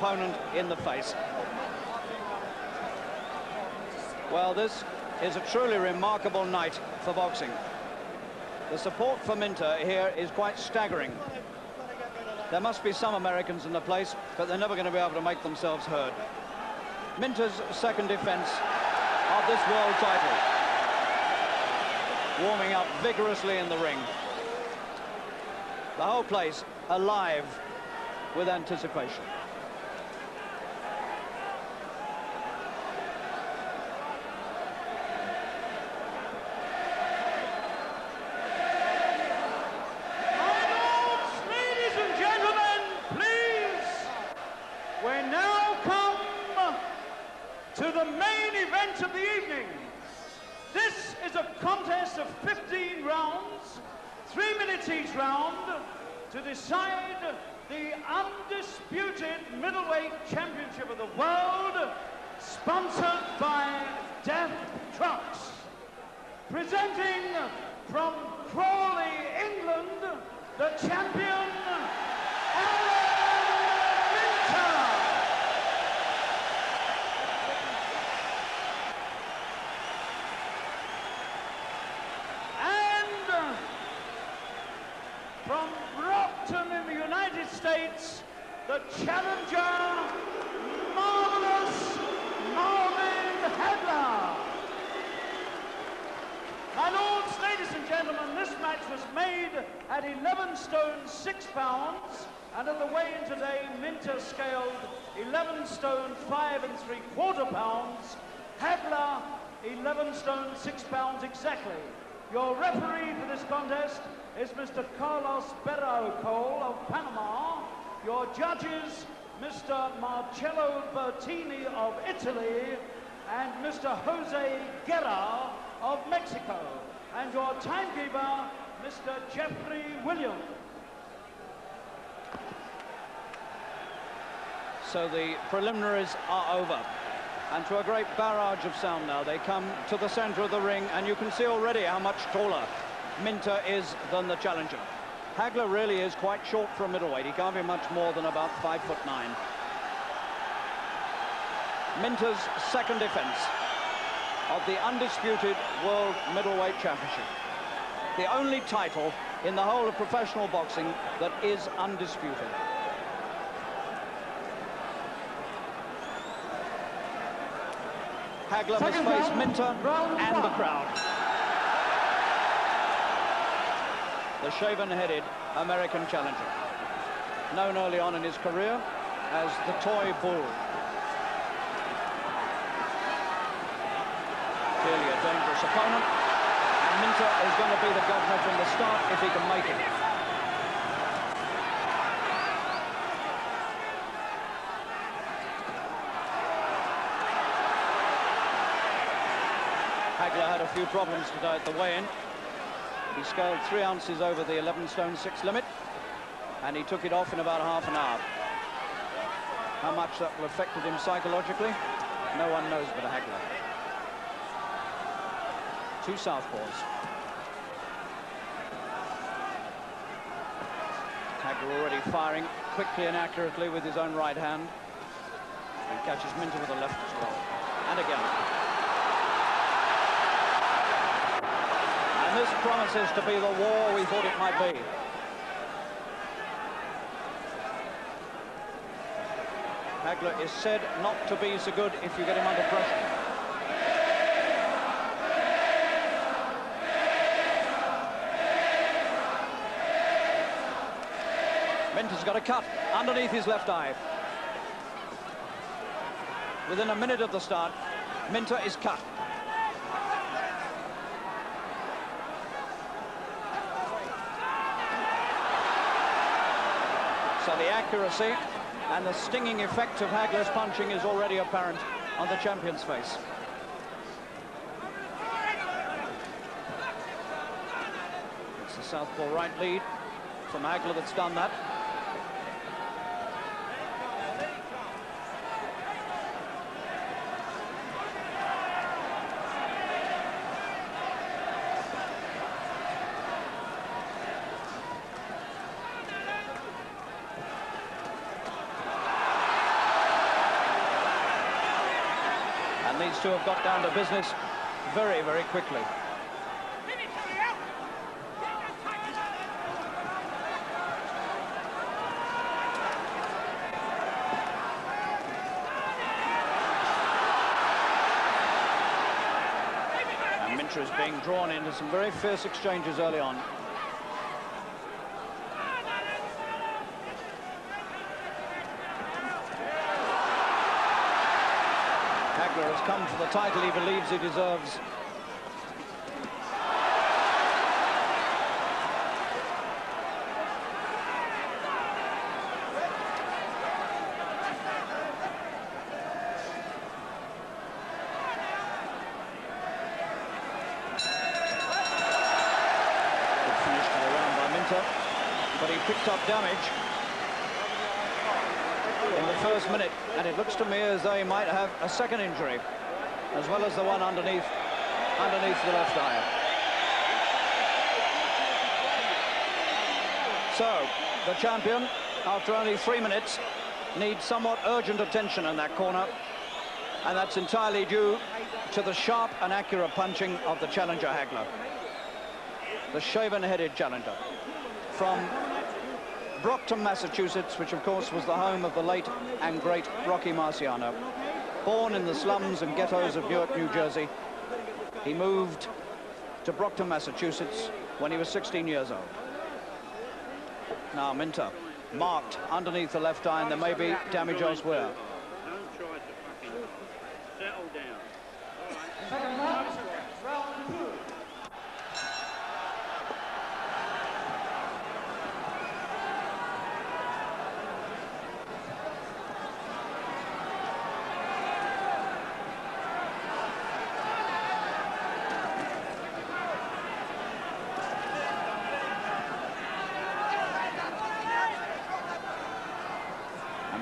opponent in the face. Well, this is a truly remarkable night for boxing. The support for Minter here is quite staggering. There must be some Americans in the place, but they're never going to be able to make themselves heard. Minter's second defense of this world title. Warming up vigorously in the ring. The whole place alive with anticipation. To the main event of the evening. This is a contest of 15 rounds, 3 minutes each round, to decide the undisputed middleweight championship of the world, sponsored by Death Trucks. Presenting from Crawley, England, the champion, from Brockton in the United States, the challenger, Marvelous Marvin Hagler. My lords, ladies and gentlemen, this match was made at 11 stone 6 pounds, and at the weigh-in today, Minter scaled 11 stone 5 3/4 pounds, Hagler 11 stone 6 pounds exactly. Your referee for this contest is Mr. Carlos Berrocol of Panama. Your judges, Mr. Marcello Bertini of Italy and Mr. Jose Guerra of Mexico. And your timekeeper, Mr. Jeffrey Williams. So the preliminaries are over. And to a great barrage of sound now, they come to the center of the ring, and you can see already how much taller Minter is than the challenger. Hagler really is quite short for a middleweight. He can't be much more than about 5'9". Minter's second defense of the undisputed World Middleweight Championship. The only title in the whole of professional boxing that is undisputed. Hagler must face Minter and the crowd. The shaven-headed American challenger, known early on in his career as the Toy Bull. Clearly a dangerous opponent, and Minter is going to be the governor from the start if he can make it. Hagler had a few problems today at the weigh-in. He scaled 3 ounces over the 11 stone 6 limit, and he took it off in about half an hour. How much that will affect him psychologically, no one knows but Hagler. Two southpaws. Hagler already firing quickly and accurately with his own right hand. He catches Minter with the left as well. And again. And this promises to be the war we thought it might be. Hagler is said not to be so good if you get him under pressure. Minter's got a cut underneath his left eye. Within a minute of the start, Minter is cut. So the accuracy and the stinging effect of Hagler's punching is already apparent on the champion's face. It's the southpaw right lead from Hagler that's done that. And these two have got down to business very, very quickly. And Minter is being drawn into some very fierce exchanges early on. Hagler has come for the title he believes he deserves. Good finish to the round by Minter, but he picked up damage in the first minute, and it looks to me as though he might have a second injury, as well as the one underneath the left eye. So, the champion, after only 3 minutes, needs somewhat urgent attention in that corner, and that's entirely due to the sharp and accurate punching of the challenger Hagler. The shaven-headed challenger from Brockton, Massachusetts, which of course was the home of the late and great Rocky Marciano. Born in the slums and ghettos of Newark, New Jersey, he moved to Brockton, Massachusetts when he was 16 years old. Now Minter, marked underneath the left eye, and there may be damage elsewhere. Don't try to fucking settle down. Second round, round 2.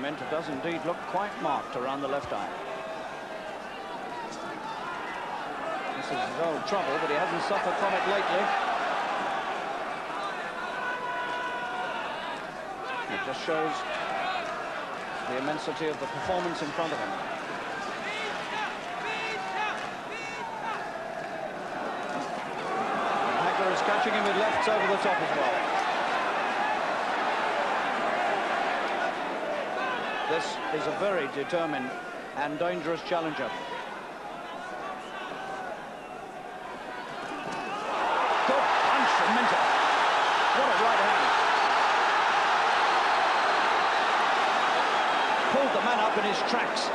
Minter does indeed look quite marked around the left eye. This is his old trouble, but he hasn't suffered from it lately. It just shows the immensity of the performance in front of him. And Hagler is catching him with lefts over the top as well. This is a very determined and dangerous challenger. Good punch from Minter. What a right hand. Pulled the man up in his tracks.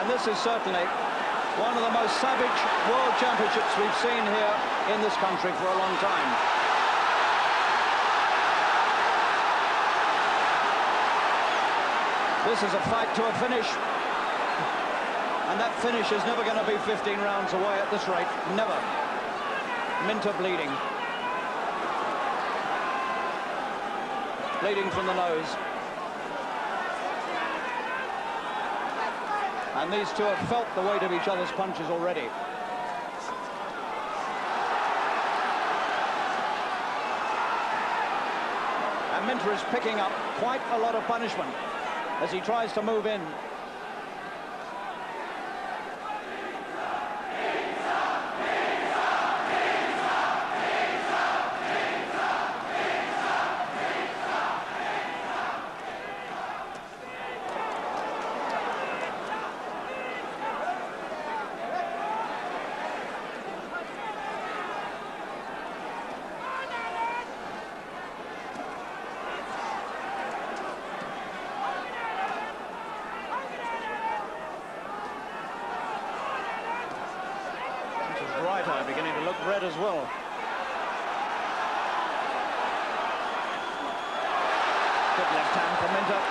And this is certainly one of the most savage world championships we've seen here in this country for a long time. This is a fight to a finish, and that finish is never going to be 15 rounds away at this rate. Never. Minter bleeding. Bleeding from the nose. And these two have felt the weight of each other's punches already. And Minter is picking up quite a lot of punishment as he tries to move in. Right eye beginning to look red as well. Good left hand for Minter.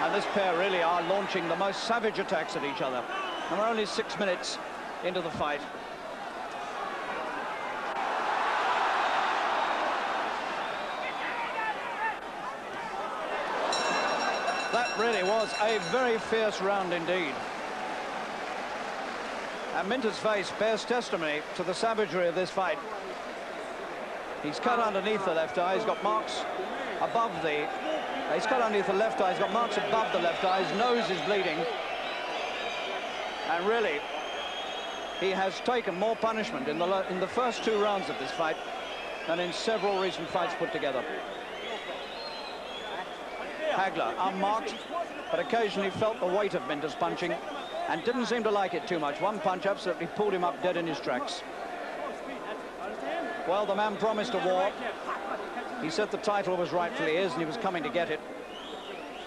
And this pair really are launching the most savage attacks at each other. And we're only 6 minutes into the fight. That really was a very fierce round indeed. And Minter's face bears testimony to the savagery of this fight. He's cut underneath the left eye. He's got marks above the... He's cut underneath the left eye. He's got marks above the left eye. His nose is bleeding. And really, he has taken more punishment in the first 2 rounds of this fight than in several recent fights put together. Hagler, unmarked, but occasionally felt the weight of Minter's punching and didn't seem to like it too much. One punch absolutely pulled him up dead in his tracks. Well, the man promised a war. He said the title was rightfully his and he was coming to get it.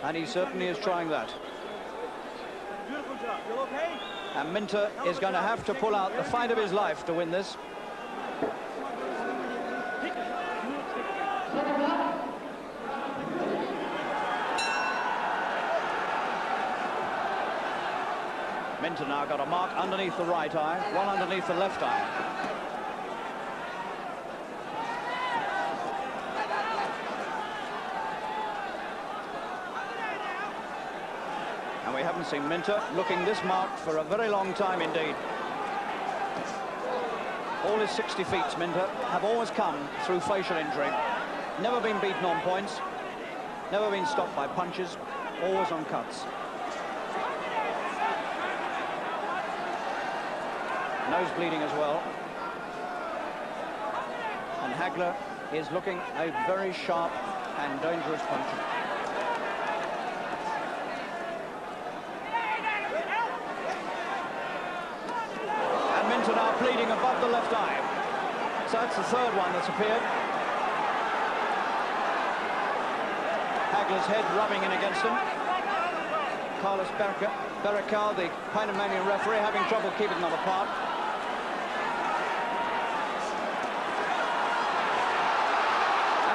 And he certainly is trying that. And Minter is going to have to pull out the fight of his life to win this. Minter now got a mark underneath the right eye, one underneath the left eye. And we haven't seen Minter looking this marked for a very long time indeed. All his 60 feats, Minter, have always come through facial injury. Never been beaten on points, never been stopped by punches, always on cuts. Nose bleeding as well. And Hagler is looking a very sharp and dangerous puncher. And Minter now bleeding above the left eye. So that's the 3rd one that's appeared. Hagler's head rubbing in against him. Carlos Berrical, the Panamanian referee, having trouble keeping them apart.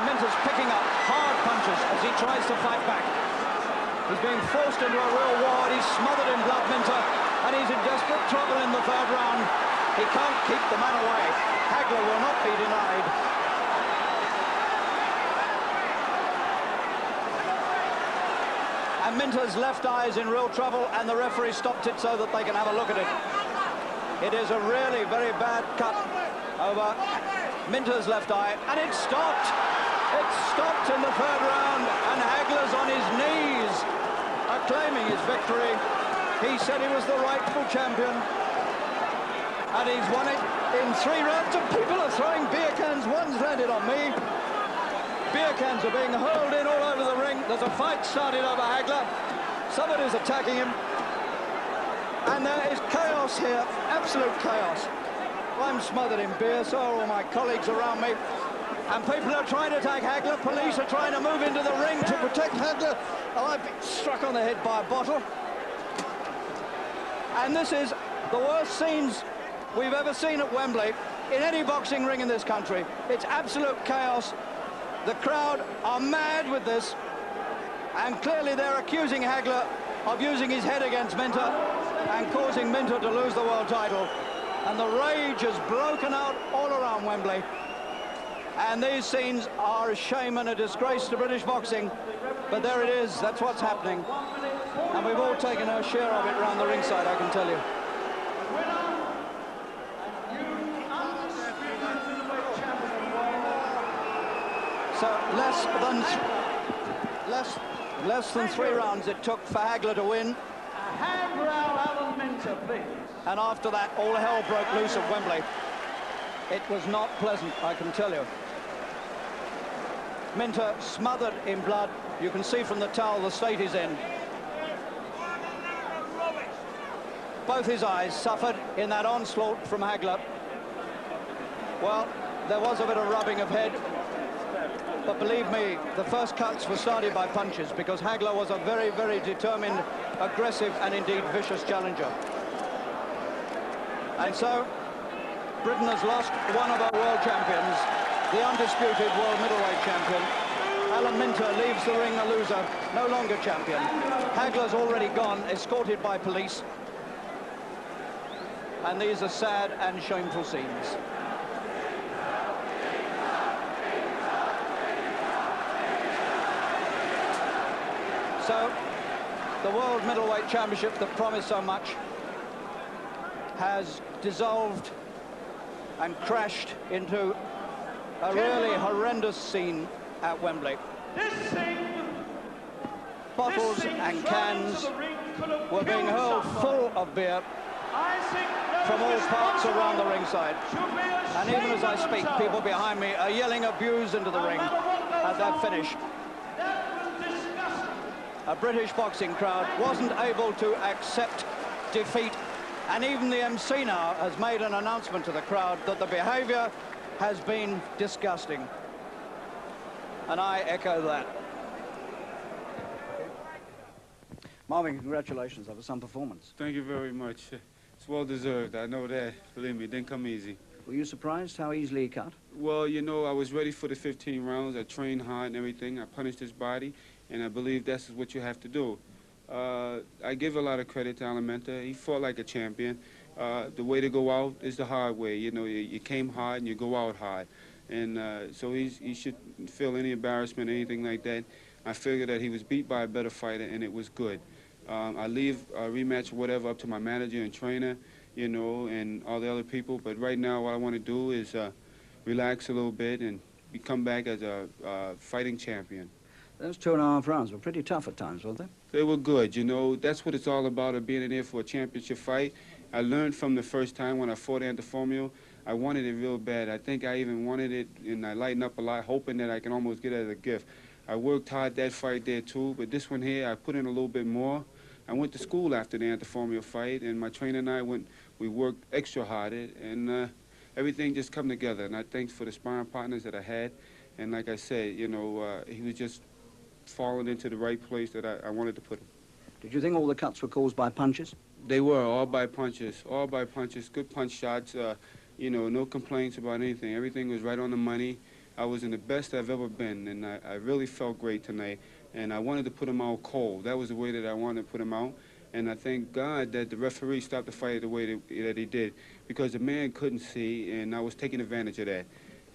Minter's picking up hard punches as he tries to fight back. He's being forced into a real war. He's smothered in blood, Minter, and he's in desperate trouble in the 3rd round. He can't keep the man away. Hagler will not be denied. And Minter's left eye is in real trouble, and the referee stopped it so that they can have a look at it. It is a really very bad cut over Minter's left eye, and it stopped. It stopped in the 3rd round, and Hagler's on his knees, acclaiming his victory. He said he was the rightful champion, and he's won it in 3 rounds. And people are throwing beer cans. One's landed on me. Beer cans are being hurled in all over the ring. There's a fight started over Hagler. Somebody's attacking him. And there is chaos here, absolute chaos. I'm smothered in beer, so are all my colleagues around me. And people are trying to attack Hagler. Police are trying to move into the ring to protect Hagler. Oh, I've been struck on the head by a bottle. And this is the worst scenes we've ever seen at Wembley in any boxing ring in this country. It's absolute chaos. The crowd are mad with this. And clearly they're accusing Hagler of using his head against Minter and causing Minter to lose the world title. And the rage has broken out all around Wembley. And these scenes are a shame and a disgrace to British boxing. But there it is, that's what's happening. And we've all taken our share of it around the ringside, I can tell you. So less than 3 rounds it took for Hagler to win. A hand round Alan Minter, please. And after that, all hell broke loose at Wembley. It was not pleasant, I can tell you. Minter smothered in blood. You can see from the towel the state he's in. Both his eyes suffered in that onslaught from Hagler. Well, there was a bit of rubbing of head. But believe me, the first cuts were started by punches because Hagler was a very, very determined, aggressive and indeed vicious challenger. And so, Britain has lost one of our world champions, the undisputed world middleweight champion. Alan Minter leaves the ring a loser, no longer champion. Hagler's already gone, escorted by police. And these are sad and shameful scenes. So, the World Middleweight Championship that promised so much has dissolved and crashed into A really horrendous scene at Wembley. This thing Bottles thing and thrown cans into the ring could have were being killed hurled somebody. full of beer I think those from all parts around the responsible ringside. should be And even as I ashamed of speak, themselves. people behind me are yelling abuse into the No ring matter what goes at that on, finish. That was disgusting. A British boxing crowd wasn't able to accept defeat. And even the MC now has made an announcement to the crowd that the behaviour has been disgusting. And I echo that. Marvin, congratulations. That was some performance. Thank you very much. It's well deserved. I know that. Believe me, it didn't come easy. Were you surprised how easily he cut? Well, you know, I was ready for the 15 rounds. I trained hard and everything. I punished his body, and I believe that's what you have to do. I give a lot of credit to Alimenta. He fought like a champion. The way to go out is the hard way. You know, you came hard and you go out hard. And so he should feel any embarrassment, anything like that. I figured that he was beat by a better fighter, and it was good. I leave a rematch or whatever up to my manager and trainer, you know, and all the other people. But right now, what I want to do is relax a little bit and come back as a fighting champion. Those 2.5 rounds were pretty tough at times, weren't they? They were good, you know. That's what it's all about, of being in there for a championship fight. I learned from the first time when I fought Antiformio. I wanted it real bad. I think I even wanted it, and I lightened up a lot, hoping that I can almost get it as a gift. I worked hard that fight there, too, but this one here, I put in a little bit more. I went to school after the Antiformio fight, and my trainer and I we worked extra hard, and everything just come together. And I thanks for the sparring partners that I had. And like I said, you know, he was just falling into the right place that I wanted to put him. Did you think all the cuts were caused by punches? They were, all by punches, good punch shots, you know, no complaints about anything. Everything was right on the money. I was in the best I've ever been, and I really felt great tonight. And I wanted to put him out cold. That was the way that I wanted to put him out. And I thank God that the referee stopped the fight the way that he did, because the man couldn't see, and I was taking advantage of that.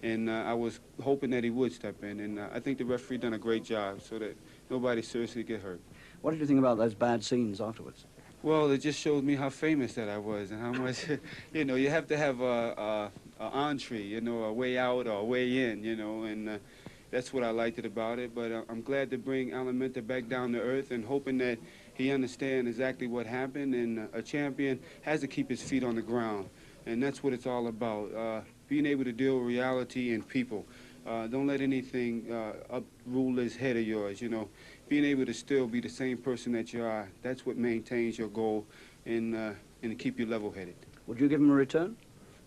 And I was hoping that he would step in, and I think the referee done a great job so that nobody seriously get hurt. What did you think about those bad scenes afterwards? Well, it just showed me how famous that I was and how much, you know, you have to have a entree, you know, a way out or a way in, you know, and that's what I liked about it. But I'm glad to bring Alimenta back down to earth and hoping that he understands exactly what happened. And a champion has to keep his feet on the ground, and that's what it's all about. Being able to deal with reality and people. Don't let anything uprule his head of yours, you know. Being able to still be the same person that you are, that's what maintains your goal and keep you level-headed. Would you give him a return?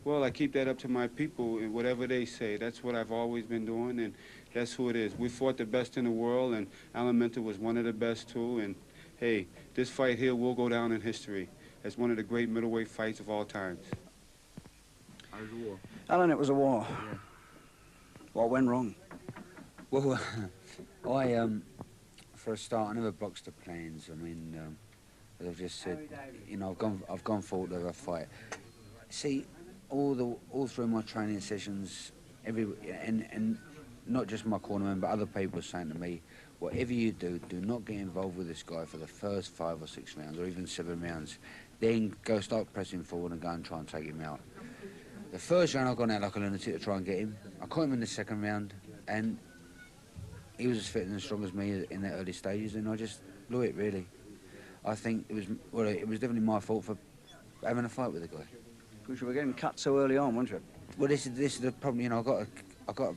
Well, I keep that up to my people and whatever they say. That's what I've always been doing, and that's who it is. We fought the best in the world, and Alimenta was one of the best, too. And, hey, this fight here will go down in history as one of the great middleweight fights of all times. It was a war. Alan, it was a war. Yeah. What went wrong? Well, for a start, I never boxed the planes. I mean, as I've just said, you know, I've gone for whatever fight. See, all through my training sessions, and not just my cornerman, but other people were saying to me, whatever you do, do not get involved with this guy for the first 5 or 6 rounds, or even 7 rounds. Then go start pressing forward and go and try and take him out. The first round, I gone out like a lunatic to try and get him. I caught him in the second round, and he was as fit and as strong as me in the early stages, and I just blew it, really. I think it was definitely my fault for having a fight with the guy. Because you were getting cut so early on, weren't you? Well, this is the problem. You know, I got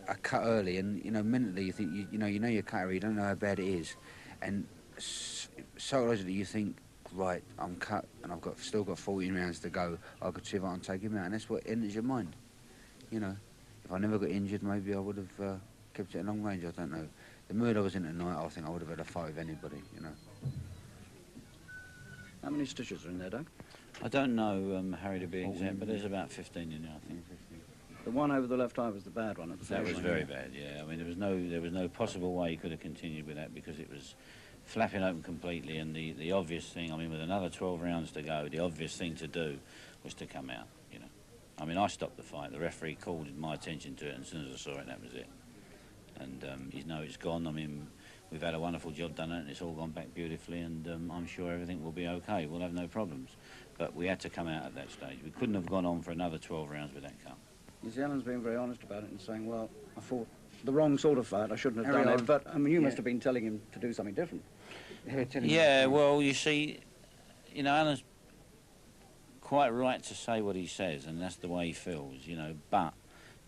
a cut early, and you know, mentally you think you know your cut, you don't know how bad it is, and psychologically you think, right, I'm cut, and I've still got 14 rounds to go. I could see if I can take him out, and that's what enters your mind. You know, if I never got injured, maybe I would have kept it at long range. I don't know. The mood I was in tonight, I think I would have had a fight with anybody. You know. How many stitches are in there, Doug? I don't know, Harry, to be exact, but there's about 15 in there, I think. The one over the left eye was the bad one at the That finish. was very bad, yeah. I mean, there was no possible way he could have continued with that because it was flapping open completely, and the obvious thing, I mean, with another 12 rounds to go, the obvious thing to do was to come out, you know. I mean, I stopped the fight. The referee called my attention to it, and as soon as I saw it, that was it. And it's gone. I mean, we've had a wonderful job done it, and it's all gone back beautifully, and I'm sure everything will be okay. We'll have no problems. But we had to come out at that stage. We couldn't have gone on for another 12 rounds with that cut. You see, Alan's being very honest about it and saying, well, I fought the wrong sort of fight, I shouldn't have Harry, done I- it, but, I mean, you must yeah. have been telling him to do something different. Yeah, well, you see, you know, Alan's quite right to say what he says, and that's the way he feels, you know, but,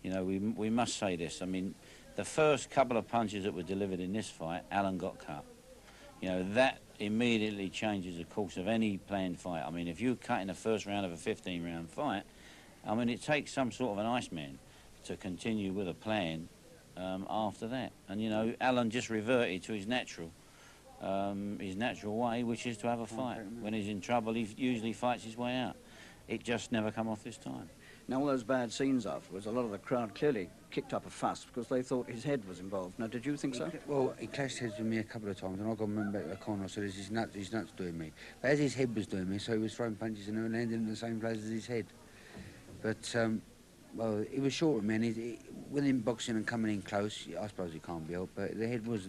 you know, we must say this. I mean, the first couple of punches that were delivered in this fight, Alan got cut. You know, that immediately changes the course of any planned fight. I mean, if you cut in the first round of a 15-round fight, I mean, it takes some sort of an Iceman to continue with a plan after that. And, you know, Alan just reverted to his natural way, which is to have a fight. When he's in trouble, he usually fights his way out. It just never come off this time. Now, all those bad scenes afterwards, a lot of the crowd clearly kicked up a fuss because they thought his head was involved. Now, did you think so? Well, he clashed heads with me a couple of times, and I got him back to the corner. I said, he's nuts doing me. But as his head was doing me, so he was throwing punches and they were landing in the same place as his head. But, well, he was short of me, and with him boxing and coming in close, I suppose he can't be helped, but the head was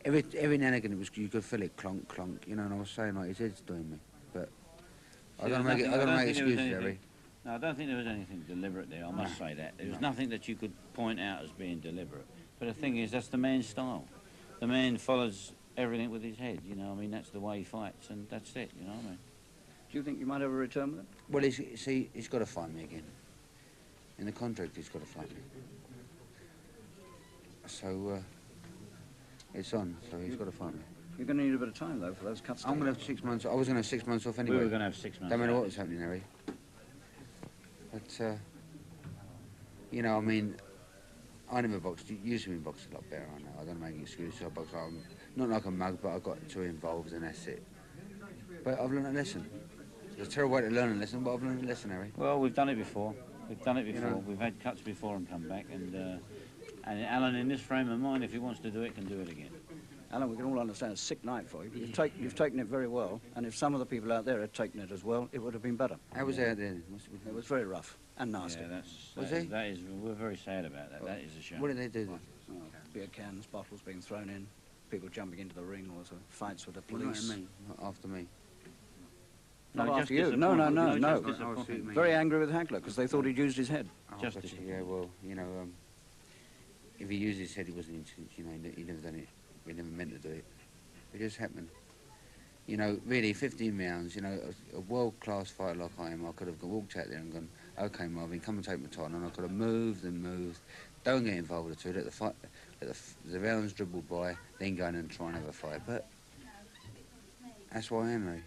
every now and again, you could feel it clonk, clonk, you know, and I was saying, like, his head's doing me. But I don't make excuses, Harry. No, I don't think there was anything deliberate there, I must say that. There was nothing that you could point out as being deliberate. But the thing is, that's the man's style. The man follows everything with his head, you know, I mean, that's the way he fights, and that's it, you know what I mean? Do you think you might ever return with it? Well, he's got to fight me again. In the contract, he's got to fight me. So, it's on, so he's got to fight me. You're going to need a bit of time, though, for those cuts. I'm going to have 6 months. I was going to have 6 months off anyway. We were going to have 6 months. Don't matter out. what was happening, Harry. But, you know, I mean, I never boxed. You used to be boxed a lot better, I know. I don't make excuses. I box not like a mug, but I got too involved and that's it. But I've learned a lesson. It's a terrible way to learn a lesson, but I've learned a lesson, Harry. Well, we've done it before. We've done it before. You know. We've had cuts before and come back, and Alan, in this frame of mind, if he wants to do it, can do it again. Alan, we can all understand it's a sick night for you. You've taken it very well, and if some of the people out there had taken it as well, it would have been better. How was out there? It was very rough and nasty. Yeah, Was he? that is, we're very sad about that. That is a shame. What did they do then? Oh, beer cans, bottles being thrown in, people jumping into the ring, also fights with the Well, not police. me, not after me. Not No, after just you. No, no, no, disappointed. no. Just disappointed. Very angry with Hagler because they thought he'd used his head. Just Gotcha, as- yeah, well, you know, if he used his head, he wasn't into, you know, he never done it. He never meant to do it. It just happened. You know, really, 15 rounds, you know, a world-class fighter like I am, I could have walked out there and gone, OK, Marvin, come and take my title, and I could have moved and moved. Don't get involved at all, let the rounds dribble by, then go in and try and have a fight. But that's why I am, Ray.